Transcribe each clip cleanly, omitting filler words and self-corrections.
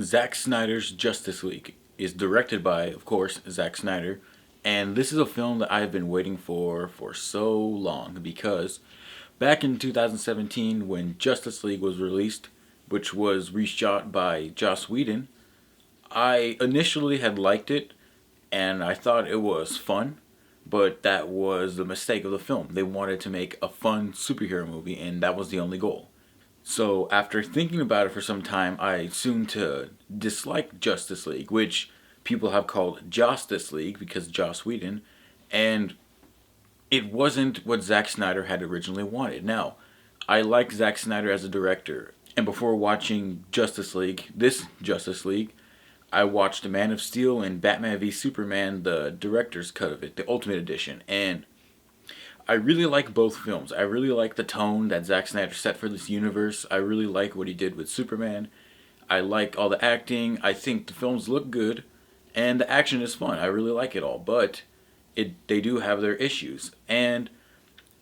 Zack Snyder's Justice League is directed by, of course, Zack Snyder, and this is a film that I've been waiting for so long because back in 2017 when Justice League was released, which was reshot by Joss Whedon, I initially had liked it and I thought it was fun, but that was the mistake of the film. They wanted to make a fun superhero movie and that was the only goal. So after thinking about it for some time, I soon to dislike Justice League, which people have called Justice League because Joss Whedon, and it wasn't what Zack Snyder had originally wanted. Now, I like Zack Snyder as a director, and before watching Justice League, this Justice League, I watched Man of Steel and Batman v Superman, the director's cut of it, the Ultimate Edition, and I really like both films. I really like the tone that Zack Snyder set for this universe. I really like what he did with Superman. I like all the acting. I think the films look good, and the action is fun. I really like it all, but they do have their issues. And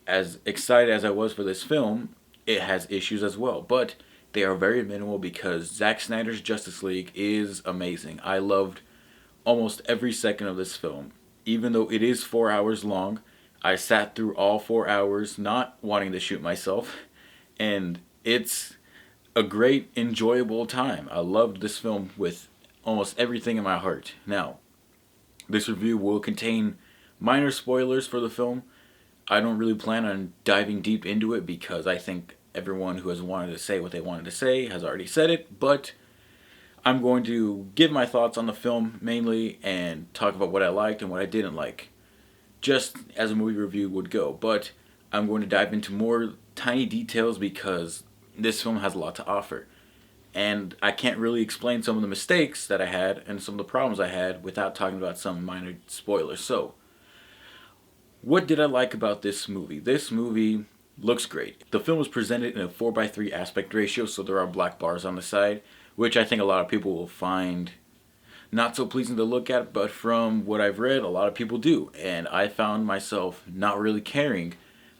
as excited as I was for this film, it has issues as well. But they are very minimal because Zack Snyder's Justice League is amazing. I loved almost every second of this film. Even though it is 4 hours long, I sat through all 4 hours not wanting to shoot myself, and it's a great, enjoyable time. I loved this film with almost everything in my heart. Now, this review will contain minor spoilers for the film. I don't really plan on diving deep into it because I think everyone who has wanted to say what they wanted to say has already said it, but I'm going to give my thoughts on the film mainly and talk about what I liked and what I didn't like, just as a movie review would go. But I'm going to dive into more tiny details because this film has a lot to offer. And I can't really explain some of the mistakes that I had and some of the problems I had without talking about some minor spoilers. So, what did I like about this movie? This movie looks great. The film was presented in a 4:3 aspect ratio, so there are black bars on the side, which I think a lot of people will find not so pleasing to look at, but from what I've read, a lot of people do. And I found myself not really caring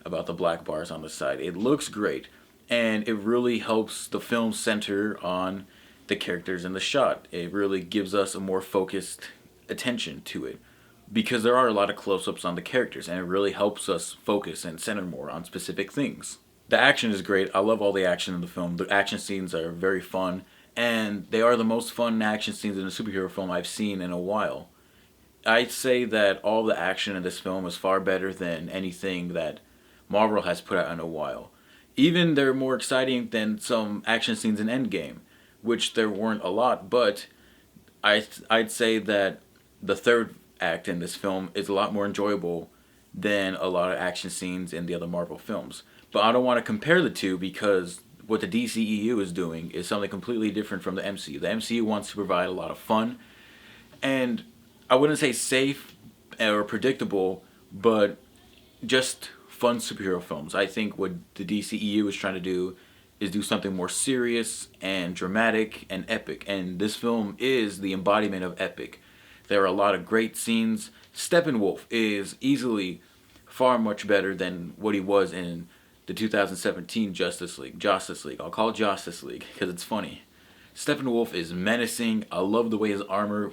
about the black bars on the side. It looks great, and it really helps the film center on the characters in the shot. It really gives us a more focused attention to it because there are a lot of close-ups on the characters, and it really helps us focus and center more on specific things. The action is great. I love all the action in the film. The action scenes are very fun, and they are the most fun action scenes in a superhero film I've seen in a while. I'd say that all the action in this film is far better than anything that Marvel has put out in a while. Even they're more exciting than some action scenes in Endgame, which there weren't a lot, but I'd say that the third act in this film is a lot more enjoyable than a lot of action scenes in the other Marvel films. But I don't want to compare the two because what the DCEU is doing is something completely different from the MCU. The MCU wants to provide a lot of fun, and I wouldn't say safe or predictable, but just fun superhero films. I think what the DCEU is trying to do is do something more serious and dramatic and epic, and this film is the embodiment of epic. There are a lot of great scenes. Steppenwolf is easily far much better than what he was in the 2017 Justice League. Justice League. I'll call it Justice League because it's funny. Steppenwolf is menacing. I love the way his armor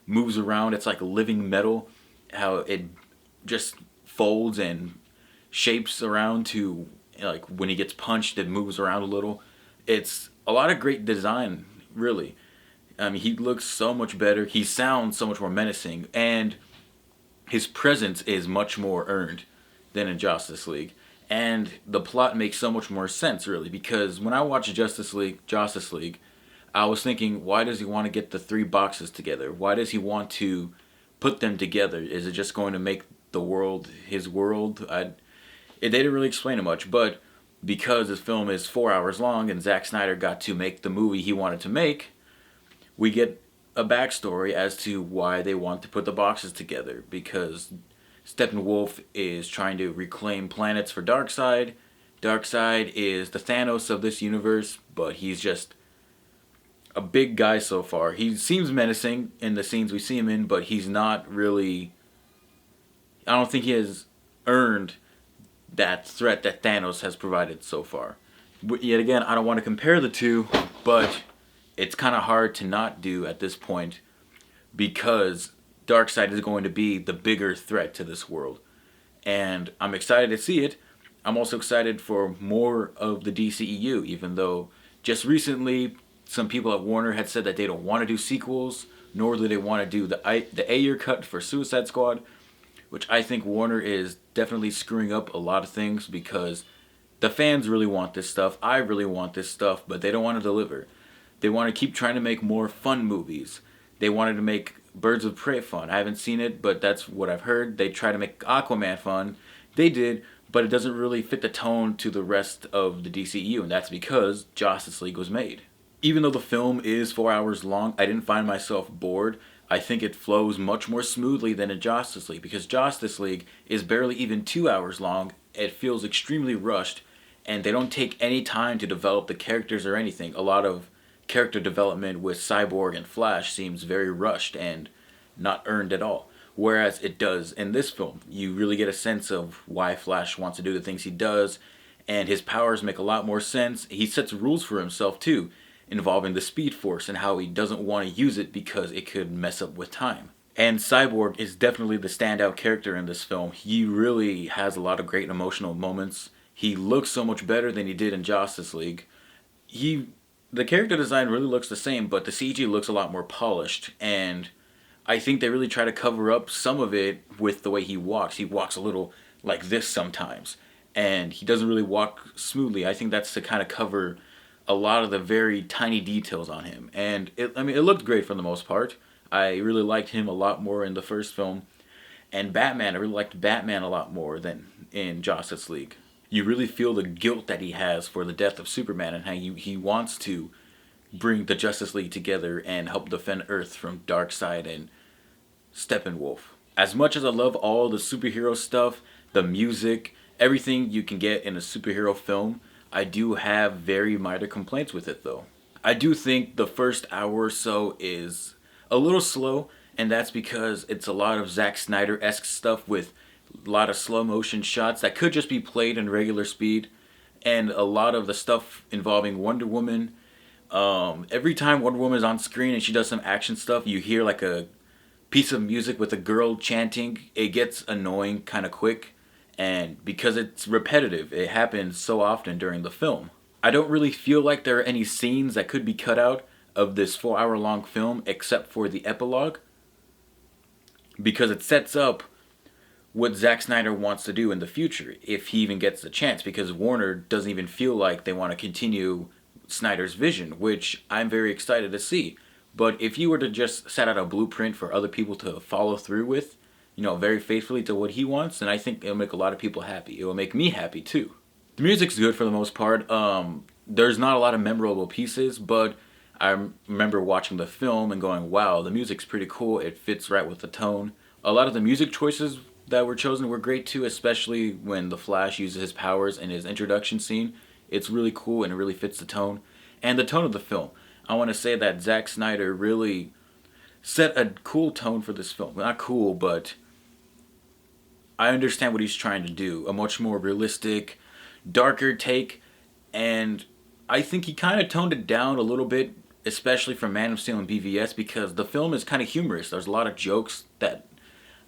moves around. It's like living metal. How it just folds and shapes around to, like, when he gets punched, it moves around a little. It's a lot of great design, really. I mean, he looks so much better. He sounds so much more menacing, and his presence is much more earned than in Justice League. And the plot makes so much more sense, really, because when I watched Justice League, I was thinking, why does he want to get the three boxes together? Why does he want to put them together? Is it just going to make the world his world? They didn't really explain it much, but because this film is 4 hours long and Zack Snyder got to make the movie he wanted to make, we get a backstory as to why they want to put the boxes together, because Steppenwolf is trying to reclaim planets for Darkseid. Darkseid is the Thanos of this universe, but he's just a big guy so far. He seems menacing in the scenes we see him in, but he's not really... I don't think he has earned that threat that Thanos has provided so far. But yet again, I don't want to compare the two, but it's kind of hard to not do at this point because Darkseid is going to be the bigger threat to this world. And I'm excited to see it. I'm also excited for more of the DCEU, even though just recently some people at Warner had said that they don't want to do sequels, nor do they want to do the A-year cut for Suicide Squad, which I think Warner is definitely screwing up a lot of things because the fans really want this stuff, I really want this stuff, but they don't want to deliver. They want to keep trying to make more fun movies. They wanted to make Birds of Prey fun. I haven't seen it, but that's what I've heard. They try to make Aquaman fun. They did, but it doesn't really fit the tone to the rest of the DCU, and that's because Justice League was made. Even though the film is 4 hours long, I didn't find myself bored. I think it flows much more smoothly than in Justice League, because Justice League is barely even 2 hours long. It feels extremely rushed, and they don't take any time to develop the characters or anything. A lot of character development with Cyborg and Flash seems very rushed and not earned at all. Whereas it does in this film. You really get a sense of why Flash wants to do the things he does, and his powers make a lot more sense. He sets rules for himself too, involving the Speed Force and how he doesn't want to use it because it could mess up with time. And Cyborg is definitely the standout character in this film. He really has a lot of great emotional moments. He looks so much better than he did in Justice League. The character design really looks the same, but the CG looks a lot more polished, and I think they really try to cover up some of it with the way he walks. He walks a little like this sometimes, and he doesn't really walk smoothly. I think that's to kind of cover a lot of the very tiny details on him. And it looked great for the most part. I really liked him a lot more in the first film. And Batman, I really liked Batman a lot more than in Justice League. You really feel the guilt that he has for the death of Superman and how he wants to bring the Justice League together and help defend Earth from Darkseid and Steppenwolf. As much as I love all the superhero stuff, the music, everything you can get in a superhero film, I do have very minor complaints with it though. I do think the first hour or so is a little slow, and that's because it's a lot of Zack Snyder-esque stuff with a lot of slow motion shots that could just be played in regular speed, and a lot of the stuff involving Wonder Woman. Every time Wonder Woman is on screen and she does some action stuff, you hear like a piece of music with a girl chanting. It gets annoying kind of quick, and because it's repetitive, it happens so often during the film. I don't really feel like there are any scenes that could be cut out of this 4 hour long film except for the epilogue, because it sets up what Zack Snyder wants to do in the future, if he even gets the chance, because Warner doesn't even feel like they want to continue Snyder's vision, which I'm very excited to see. But if you were to just set out a blueprint for other people to follow through with, very faithfully to what he wants, then I think it'll make a lot of people happy. It will make me happy too. The music's good for the most part. There's not a lot of memorable pieces, but I remember watching the film and going, wow, the music's pretty cool. It fits right with the tone. A lot of the music choices that were chosen were great too, especially when the Flash uses his powers in his introduction scene. It's really cool and it really fits the tone. And the tone of the film. I want to say that Zack Snyder really set a cool tone for this film. Not cool, but I understand what he's trying to do. A much more realistic, darker take. And I think he kind of toned it down a little bit, especially from Man of Steel and BVS, because the film is kind of humorous. There's a lot of jokes that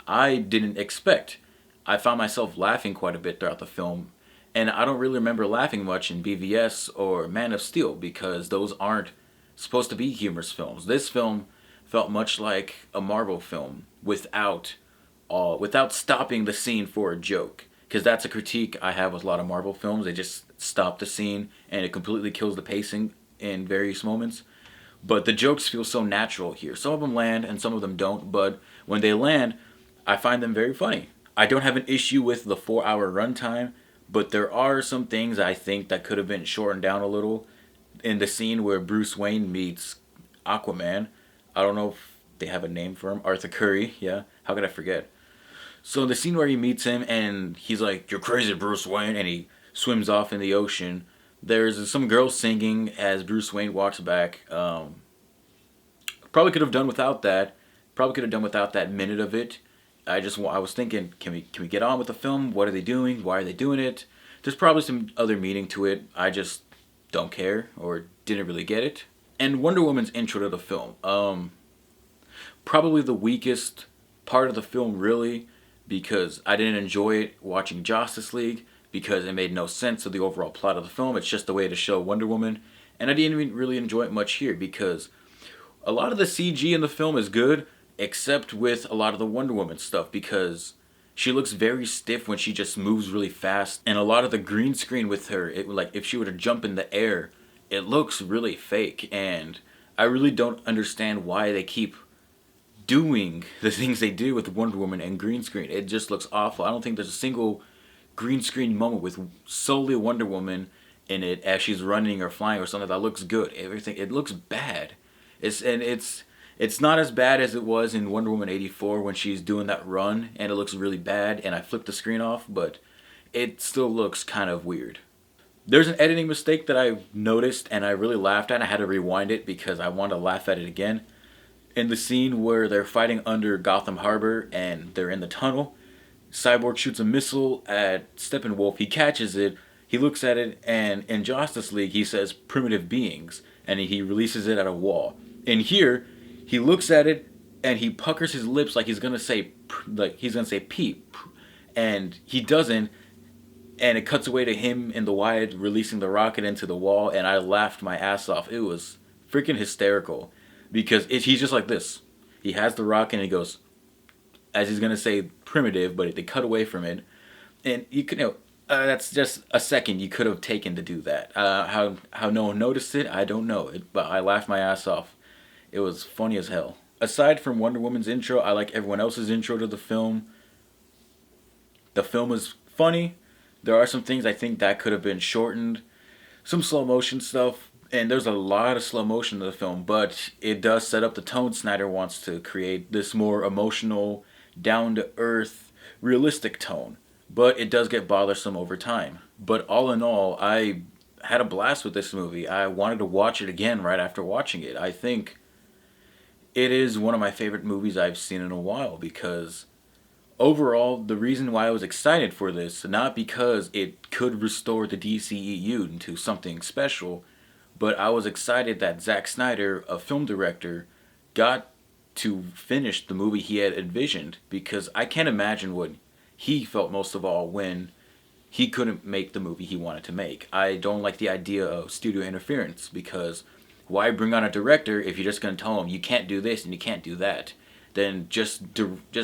I didn't expect. I found myself laughing quite a bit throughout the film, and I don't really remember laughing much in BVS or Man of Steel because those aren't supposed to be humorous films. This film felt much like a Marvel film without stopping the scene for a joke, because that's a critique I have with a lot of Marvel films. They just stop the scene and it completely kills the pacing in various moments. But the jokes feel so natural here. Some of them land and some of them don't, but when they land, I find them very funny. I don't have an issue with the 4 hour runtime, but there are some things I think that could have been shortened down a little. In the scene where Bruce Wayne meets Aquaman, I don't know if they have a name for him, Arthur Curry, yeah, how could I forget? So the scene where he meets him and he's like, "You're crazy, Bruce Wayne," and he swims off in the ocean. There's some girl singing as Bruce Wayne walks back. Probably could have done without that. Probably could have done without that minute of it. I was thinking, can we get on with the film? What are they doing? Why are they doing it? There's probably some other meaning to it. I just don't care or didn't really get it. And Wonder Woman's intro to the film. Probably the weakest part of the film, really, because I didn't enjoy it watching Justice League because it made no sense to the overall plot of the film. It's just a way to show Wonder Woman, and I didn't even really enjoy it much here because a lot of the CG in the film is good, except with a lot of the Wonder Woman stuff because she looks very stiff when she just moves really fast, and a lot of the green screen with her, it like if she were to jump in the air, it looks really fake, and I really don't understand why they keep doing the things they do with Wonder Woman and green screen. It just looks awful. I don't think there's a single green screen moment with solely Wonder Woman in it as she's running or flying or something that looks good. Everything it looks bad. It's not as bad as it was in Wonder Woman 84 when she's doing that run and it looks really bad and I flipped the screen off, but it still looks kind of weird. There's an editing mistake that I noticed and I really laughed at. I had to rewind it because I wanted to laugh at it again. In the scene where they're fighting under Gotham Harbor and they're in the tunnel, Cyborg shoots a missile at Steppenwolf. He catches it. He looks at it, and in Justice League, he says "primitive beings," and he releases it at a wall. In here, he looks at it and he puckers his lips like he's gonna say "peep," and he doesn't. And it cuts away to him in the wide releasing the rocket into the wall, and I laughed my ass off. It was freaking hysterical because he's just like this. He has the rocket and he goes, as he's gonna say primitive, but they cut away from it, and that's just a second you could have taken to do that. How no one noticed it, I don't know. But I laughed my ass off. It was funny as hell. Aside from Wonder Woman's intro, I like everyone else's intro to the film. The film is funny. There are some things I think that could have been shortened. Some slow motion stuff, and there's a lot of slow motion in the film, but it does set up the tone Snyder wants to create, this more emotional, down to earth, realistic tone. But it does get bothersome over time. But all in all, I had a blast with this movie. I wanted to watch it again right after watching it. I think it is one of my favorite movies I've seen in a while because overall, the reason why I was excited for this, not because it could restore the DCEU into something special, but I was excited that Zack Snyder, a film director, got to finish the movie he had envisioned because I can't imagine what he felt most of all when he couldn't make the movie he wanted to make. I don't like the idea of studio interference because why bring on a director if you're just going to tell him you can't do this and you can't do that? Then just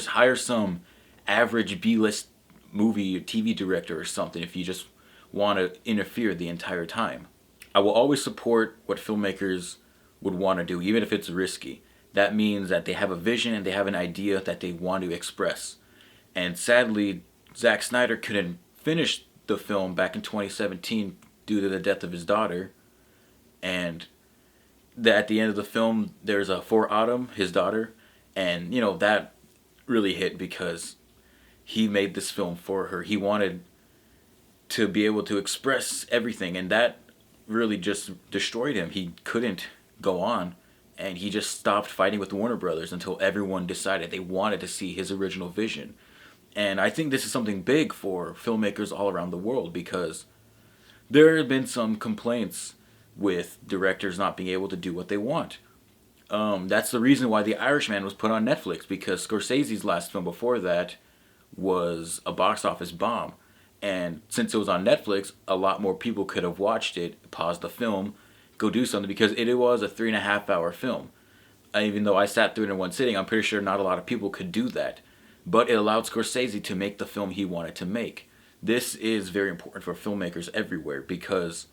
hire some average B-list movie or TV director or something if you just want to interfere the entire time. I will always support what filmmakers would want to do, even if it's risky. That means that they have a vision and they have an idea that they want to express. And sadly, Zack Snyder couldn't finish the film back in 2017 due to the death of his daughter. And at the end of the film, there's a For Autumn, his daughter, and that really hit because he made this film for her. He wanted to be able to express everything, and that really just destroyed him. He couldn't go on, and he just stopped fighting with Warner Brothers until everyone decided they wanted to see his original vision. And I think this is something big for filmmakers all around the world because there have been some complaints with directors not being able to do what they want. That's the reason why The Irishman was put on Netflix because Scorsese's last film before that was a box office bomb. And since it was on Netflix, a lot more people could have watched it, paused the film, go do something because it was a 3.5 hour film. Even though I sat through it in one sitting, I'm pretty sure not a lot of people could do that. But it allowed Scorsese to make the film he wanted to make. This is very important for filmmakers everywhere because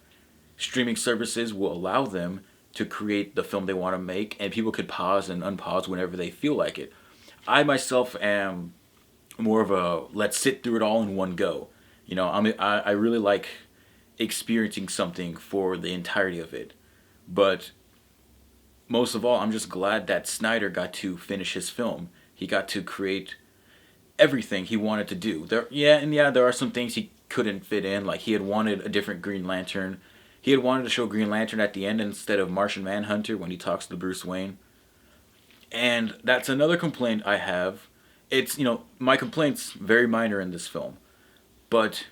streaming services will allow them to create the film they want to make and people could pause and unpause whenever they feel like it. I myself am more of a let's sit through it all in one go. I really like experiencing something for the entirety of it. But most of all, I'm just glad that Snyder got to finish his film. He got to create everything he wanted to do. There are some things he couldn't fit in. Like he had wanted a different Green Lantern. He had wanted to show Green Lantern at the end instead of Martian Manhunter when he talks to Bruce Wayne. And that's another complaint I have. It's, my complaint's very minor in this film. But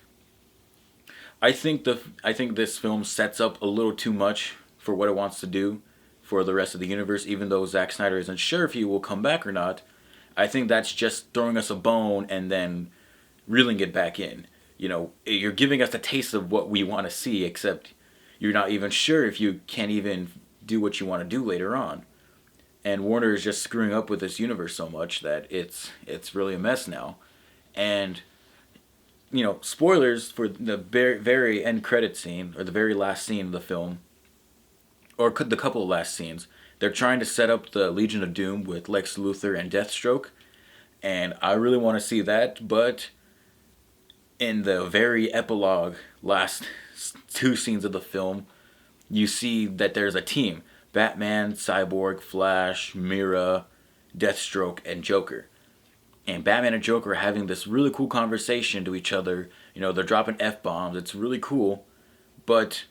I think this film sets up a little too much for what it wants to do for the rest of the universe, even though Zack Snyder isn't sure if he will come back or not. I think that's just throwing us a bone and then reeling it back in. You're giving us a taste of what we want to see, except you're not even sure if you can even do what you want to do later on. And Warner is just screwing up with this universe so much that it's really a mess now. And spoilers for the very end credit scene, or the very last scene of the film, or the couple of last scenes. They're trying to set up the Legion of Doom with Lex Luthor and Deathstroke, and I really want to see that. But in the very epilogue, last two scenes of the film, you see that there's a team: Batman, Cyborg, Flash, Mira, Deathstroke, and Joker. And Batman and Joker are having this really cool conversation to each other. They're dropping F-bombs. It's really cool. But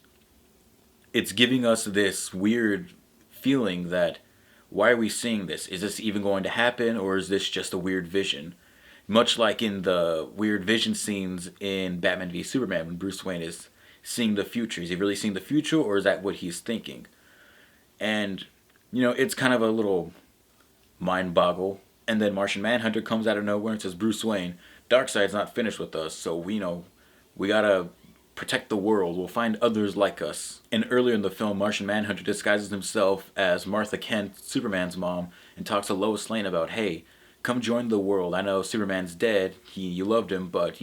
it's giving us this weird feeling that, why are we seeing this? Is this even going to happen, or is this just a weird vision? Much like in the weird vision scenes in Batman v Superman when Bruce Wayne is seeing the future. Is he really seeing the future, or is that what he's thinking? And, it's kind of a little mind boggle. And then Martian Manhunter comes out of nowhere and says, Bruce Wayne, Darkseid's not finished with us, so we gotta protect the world. We'll find others like us. And earlier in the film, Martian Manhunter disguises himself as Martha Kent, Superman's mom, and talks to Lois Lane about, hey, come join the world. I know Superman's dead. You loved him, but,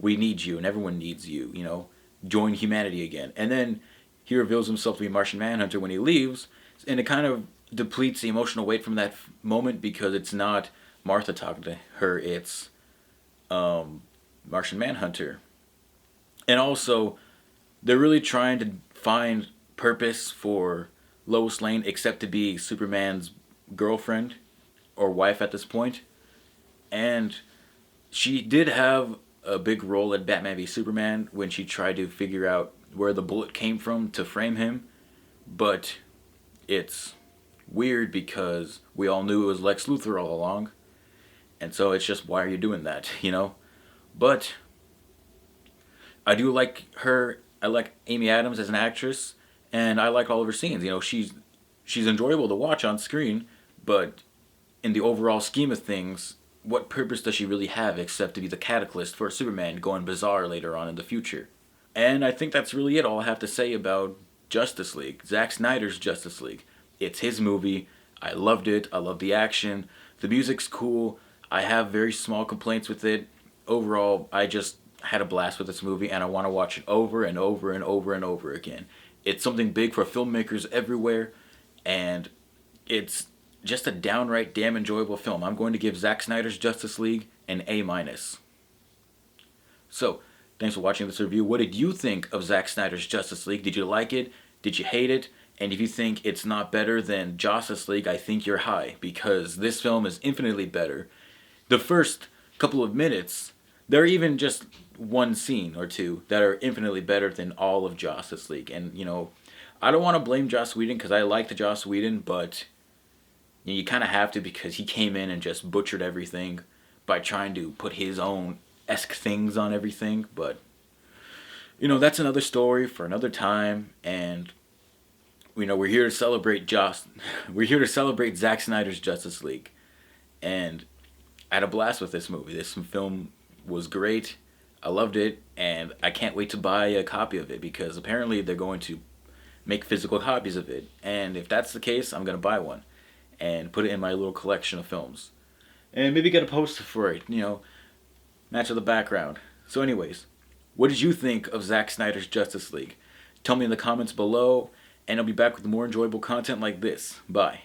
we need you, and everyone needs you. Join humanity again. And then he reveals himself to be Martian Manhunter when he leaves, and it kind of depletes the emotional weight from that moment, because it's not Martha talking to her, it's Martian Manhunter. And also, they're really trying to find purpose for Lois Lane except to be Superman's girlfriend or wife at this point. And she did have a big role at Batman v Superman when she tried to figure out where the bullet came from to frame him. But it's weird because we all knew it was Lex Luthor all along. And so it's just, why are you doing that, But I do like her. I like Amy Adams as an actress, and I like all of her scenes. She's enjoyable to watch on screen, but in the overall scheme of things, what purpose does she really have except to be the catalyst for Superman going bizarre later on in the future? And I think that's really it. All I have to say about Justice League, Zack Snyder's Justice League. It's his movie. I loved it. I love the action. The music's cool. I have very small complaints with it. Overall, I just had a blast with this movie, and I want to watch it over and over and over and over again. It's something big for filmmakers everywhere, and it's just a downright damn enjoyable film. I'm going to give Zack Snyder's Justice League an A-. So, thanks for watching this review. What did you think of Zack Snyder's Justice League? Did you like it? Did you hate it? And if you think it's not better than Justice League, I think you're high, because this film is infinitely better. The first couple of minutes, there are even just one scene or two that are infinitely better than all of Justice League. And, I don't want to blame Joss Whedon, because I like the Joss Whedon, but you kind of have to, because he came in and just butchered everything by trying to put his own esque things on everything. But, that's another story for another time, and we're here to celebrate we're here to celebrate Zack Snyder's Justice League. And I had a blast with this movie. This film was great. I loved it, and I can't wait to buy a copy of it, because apparently they're going to make physical copies of it. And if that's the case, I'm going to buy one and put it in my little collection of films. And maybe get a poster for it, match of the background. So anyways, what did you think of Zack Snyder's Justice League? Tell me in the comments below, and I'll be back with more enjoyable content like this. Bye.